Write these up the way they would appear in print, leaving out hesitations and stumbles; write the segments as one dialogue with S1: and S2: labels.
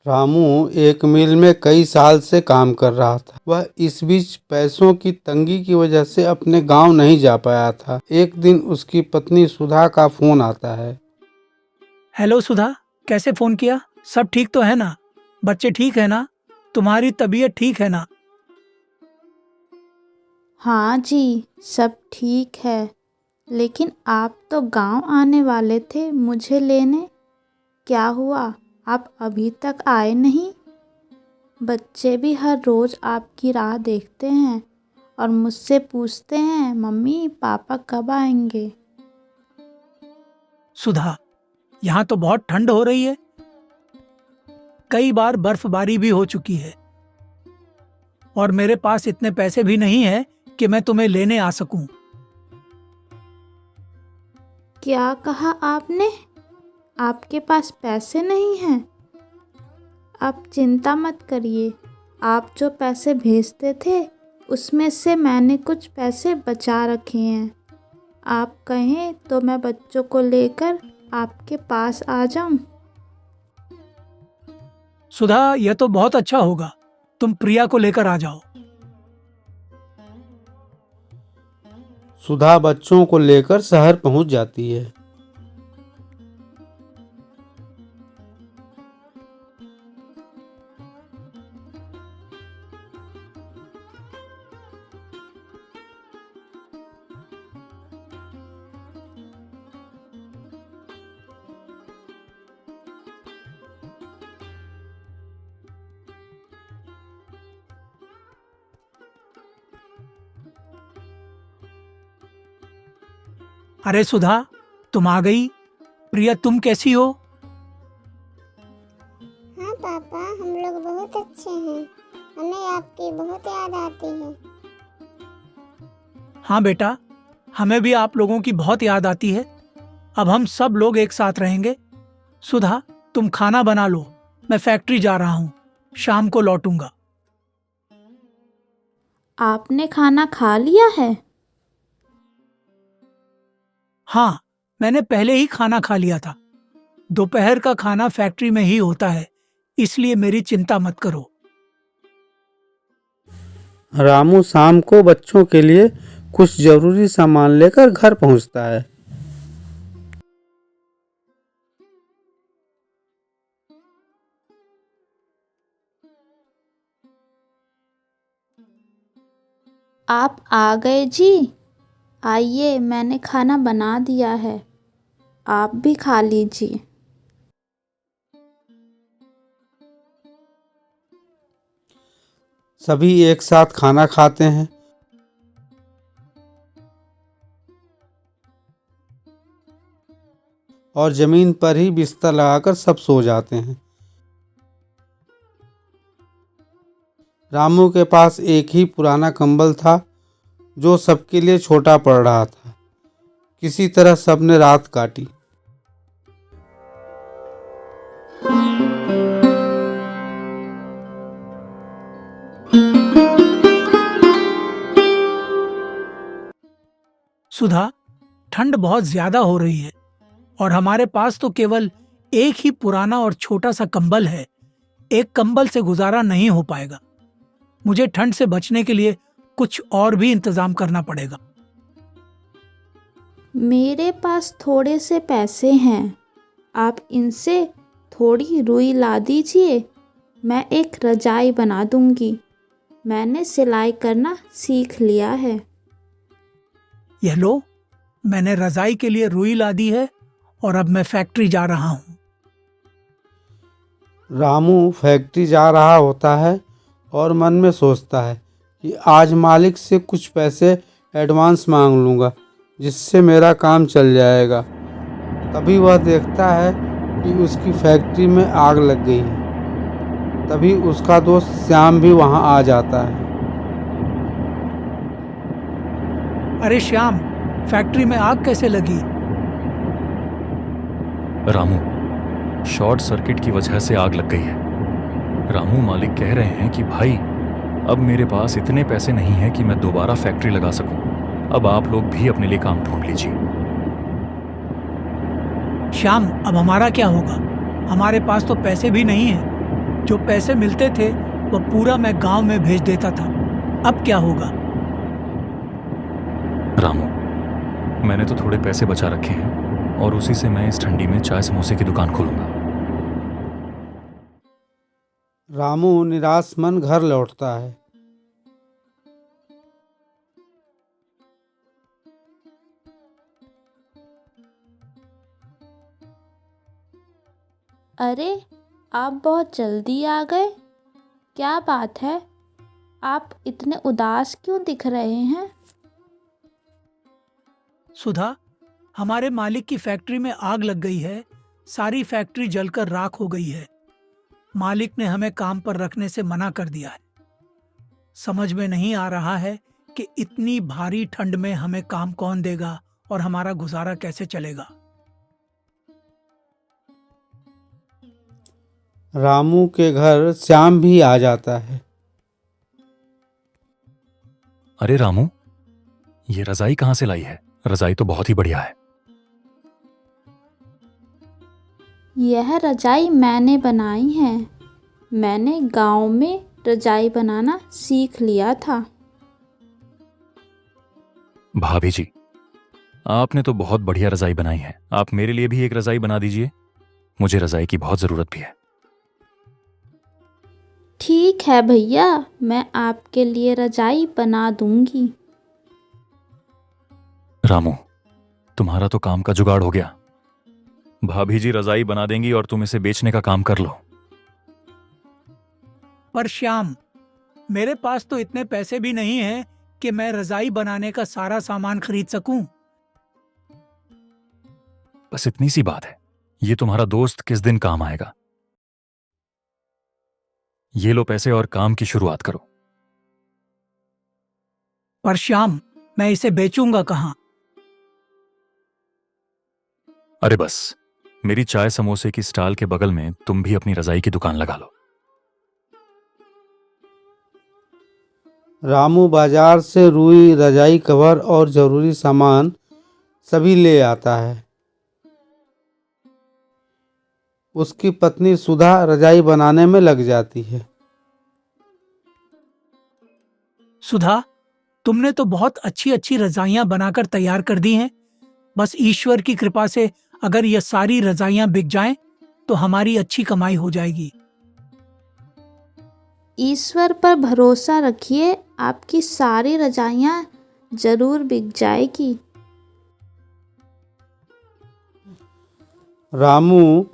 S1: रामू एक मिल में कई साल से काम कर रहा था। वह इस बीच पैसों की तंगी की वजह से अपने गांव नहीं जा पाया था। एक दिन उसकी पत्नी सुधा का फोन आता है।
S2: हेलो सुधा, कैसे फोन किया? सब ठीक तो है ना? बच्चे ठीक है ना? तुम्हारी तबीयत ठीक है ना?
S3: हाँ जी, सब ठीक है। लेकिन आप तो गांव आने वाले थे मुझे लेने। क्या हुआ, आप अभी तक आए नहीं? बच्चे भी हर रोज़ आपकी राह देखते हैं और मुझसे पूछते हैं मम्मी पापा कब आएंगे।
S2: सुधा, यहाँ तो बहुत ठंड हो रही है। कई बार बर्फबारी भी हो चुकी है और मेरे पास इतने पैसे भी नहीं है कि मैं तुम्हें लेने आ सकूं।
S3: क्या कहा आपने? आपके पास पैसे नहीं हैं? आप चिंता मत करिए। आप जो पैसे भेजते थे उसमें से मैंने कुछ पैसे बचा रखे हैं। आप कहें तो मैं बच्चों को लेकर आपके पास आ जाऊं।
S2: सुधा, यह तो बहुत अच्छा होगा। तुम प्रिया को लेकर आ जाओ।
S1: सुधा बच्चों को लेकर शहर पहुंच जाती है।
S2: अरे सुधा, तुम आ गई। प्रिया, तुम कैसी हो?
S4: हाँ पापा, हम लोग बहुत अच्छे हैं। हमें आपकी बहुत याद आती है।
S2: हाँ बेटा, हमें भी आप लोगों की बहुत याद आती है। अब हम सब लोग एक साथ रहेंगे। सुधा, तुम खाना बना लो। मैं फैक्ट्री जा रहा हूँ, शाम को लौटूंगा।
S3: आपने खाना खा लिया है?
S2: हाँ, मैंने पहले ही खाना खा लिया था। दोपहर का खाना फैक्ट्री में ही होता है, इसलिए मेरी चिंता मत करो।
S1: रामू शाम को बच्चों के लिए कुछ जरूरी सामान लेकर घर पहुंचता है।
S3: आप आ गए जी। आइए, मैंने खाना बना दिया है, आप भी खा लीजिए।
S1: सभी एक साथ खाना खाते हैं और जमीन पर ही बिस्तर लगाकर सब सो जाते हैं। रामू के पास एक ही पुराना कंबल था जो सबके लिए छोटा पड़ रहा था। किसी तरह सबने रात काटी।
S2: सुधा, ठंड बहुत ज्यादा हो रही है और हमारे पास तो केवल एक ही पुराना और छोटा सा कंबल है। एक कंबल से गुजारा नहीं हो पाएगा। मुझे ठंड से बचने के लिए कुछ और भी इंतजाम करना पड़ेगा।
S3: मेरे पास थोड़े से पैसे हैं, आप इनसे थोड़ी रुई ला दीजिए। मैं एक रजाई बना दूंगी। मैंने सिलाई करना सीख लिया है।
S2: यह लो, मैंने रजाई के लिए रुई ला दी है और अब मैं फैक्ट्री जा रहा हूँ।
S1: रामू फैक्ट्री जा रहा होता है और मन में सोचता है कि आज मालिक से कुछ पैसे एडवांस मांग लूँगा, जिससे मेरा काम चल जाएगा। तभी वह देखता है कि उसकी फैक्ट्री में आग लग गई है। तभी उसका दोस्त श्याम भी वहाँ आ जाता है।
S2: अरे श्याम, फैक्ट्री में आग कैसे लगी?
S5: रामू, शॉर्ट सर्किट की वजह से आग लग गई है। रामू, मालिक कह रहे हैं कि भाई अब मेरे पास इतने पैसे नहीं हैं कि मैं दोबारा फैक्ट्री लगा सकूं। अब आप लोग भी अपने लिए काम ढूंढ लीजिए।
S2: श्याम, अब हमारा क्या होगा? हमारे पास तो पैसे भी नहीं है। जो पैसे मिलते थे वह पूरा मैं गांव में भेज देता था। अब क्या होगा?
S5: रामू, मैंने तो थोड़े पैसे बचा रखे हैं और उसी से मैं इस ठंडी में चाय समोसे की दुकान खोलूंगा।
S1: रामू निराश मन घर लौटता है।
S3: अरे, आप बहुत जल्दी आ गए। क्या बात है? आप इतने उदास क्यों दिख रहे हैं?
S2: सुधा, हमारे मालिक की फैक्ट्री में आग लग गई है। सारी फैक्ट्री जलकर राख हो गई है। मालिक ने हमें काम पर रखने से मना कर दिया है। समझ में नहीं आ रहा है कि इतनी भारी ठंड में हमें काम कौन देगा और हमारा गुजारा कैसे चलेगा।
S1: रामू के घर श्याम भी आ जाता है।
S5: अरे रामू, ये रजाई कहाँ से लाई है? रजाई तो बहुत ही बढ़िया है।
S3: यह रजाई मैंने बनाई है। मैंने गांव में रजाई बनाना सीख लिया था।
S5: भाभी जी, आपने तो बहुत बढ़िया रजाई बनाई है। आप मेरे लिए भी एक रजाई बना दीजिए। मुझे रजाई की बहुत जरूरत भी है।
S3: ठीक है भैया, मैं आपके लिए रजाई बना दूंगी।
S5: रामू, तुम्हारा तो काम का जुगाड़ हो गया। भाभी जी रजाई बना देंगी और तुम इसे बेचने का काम कर लो।
S2: पर श्याम, मेरे पास तो इतने पैसे भी नहीं हैं कि मैं रजाई बनाने का सारा सामान खरीद सकूं।
S5: बस इतनी सी बात है। ये तुम्हारा दोस्त किस दिन काम आएगा? ये लो पैसे और काम की शुरुआत करो।
S2: पर श्याम, मैं इसे बेचूंगा कहाँ?
S5: अरे बस, मेरी चाय समोसे की स्टॉल के बगल में तुम भी अपनी रजाई की दुकान लगा लो।
S1: रामू बाजार से रुई, रजाई कवर और जरूरी सामान सभी ले आता है। उसकी पत्नी सुधा रजाई बनाने में लग जाती है।
S2: सुधा, तुमने तो बहुत अच्छी अच्छी रजाइयां बनाकर तैयार कर दी हैं। बस ईश्वर की कृपा से अगर ये सारी रजाइयां बिक जाएं तो हमारी अच्छी कमाई हो जाएगी।
S3: ईश्वर पर भरोसा रखिए, आपकी सारी रजाइयाँ जरूर बिक जाएगी।
S1: रामू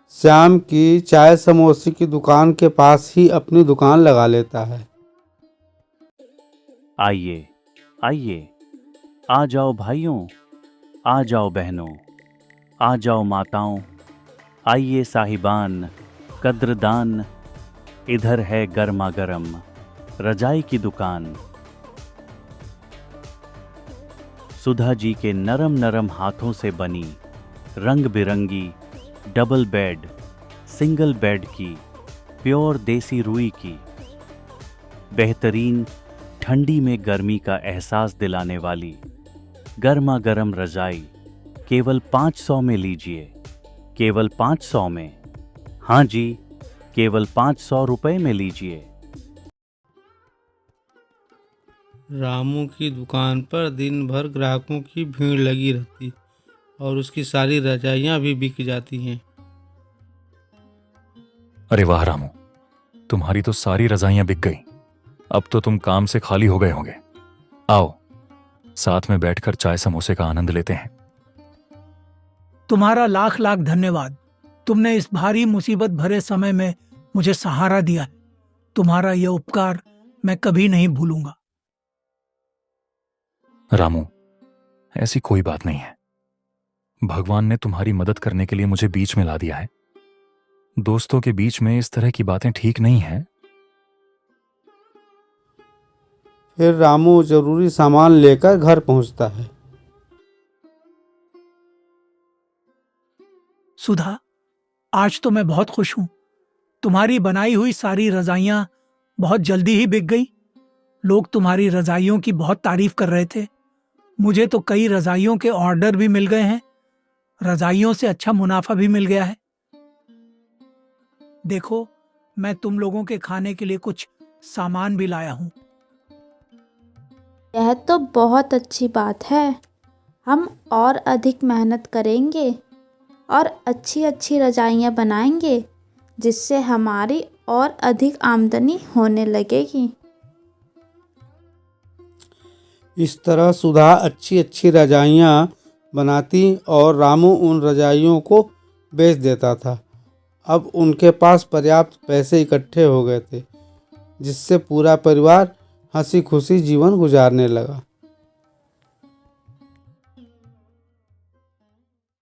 S1: श्याम की चाय समोसे की दुकान के पास ही अपनी दुकान लगा लेता है।
S6: आइए आइए, आ जाओ भाइयों, आ जाओ बहनों, आ जाओ माताओं, आइए साहिबान, कद्रदान, इधर है गर्मा गर्म रजाई की दुकान। सुधा जी के नरम नरम हाथों से बनी रंग बिरंगी डबल बेड, सिंगल बेड की, प्योर देसी रुई की, बेहतरीन ठंडी में गर्मी का एहसास दिलाने वाली गर्मा गर्म रजाई केवल 500 में लीजिए। केवल 500 में, हाँ जी, केवल 500 रुपए में लीजिए।
S1: रामू की दुकान पर दिन भर ग्राहकों की भीड़ लगी रहती और उसकी सारी रजाइयाँ भी बिक जाती हैं।
S5: अरे वाह रामू, तुम्हारी तो सारी रजाइयां बिक गई। अब तो तुम काम से खाली हो गए होंगे। आओ, साथ में बैठकर चाय समोसे का आनंद लेते हैं।
S2: तुम्हारा लाख लाख धन्यवाद। तुमने इस भारी मुसीबत भरे समय में मुझे सहारा दिया है। तुम्हारा यह उपकार मैं कभी नहीं भूलूंगा।
S5: रामू, ऐसी कोई बात नहीं है। भगवान ने तुम्हारी मदद करने के लिए मुझे बीच में ला दिया है। दोस्तों के बीच में इस तरह की बातें ठीक नहीं है।
S1: फिर रामू जरूरी सामान लेकर घर पहुंचता है।
S2: सुधा, आज तो मैं बहुत खुश हूं। तुम्हारी बनाई हुई सारी रजाइयां बहुत जल्दी ही बिक गई। लोग तुम्हारी रजाइयों की बहुत तारीफ कर रहे थे। मुझे तो कई रजाइयों के ऑर्डर भी मिल गए हैं। रजाइयों से अच्छा मुनाफा भी मिल गया है। देखो, मैं तुम लोगों के खाने के लिए कुछ सामान भी लाया हूँ।
S3: यह तो बहुत अच्छी बात है। हम और अधिक मेहनत करेंगे और अच्छी अच्छी रजाइयाँ बनाएंगे, जिससे हमारी और अधिक आमदनी होने लगेगी।
S1: इस तरह सुधा अच्छी अच्छी रजाइयाँ बनाती और रामू उन रजाइयों को बेच देता था। अब उनके पास पर्याप्त पैसे इकट्ठे हो गए थे, जिससे पूरा परिवार हंसी खुशी जीवन गुजारने लगा।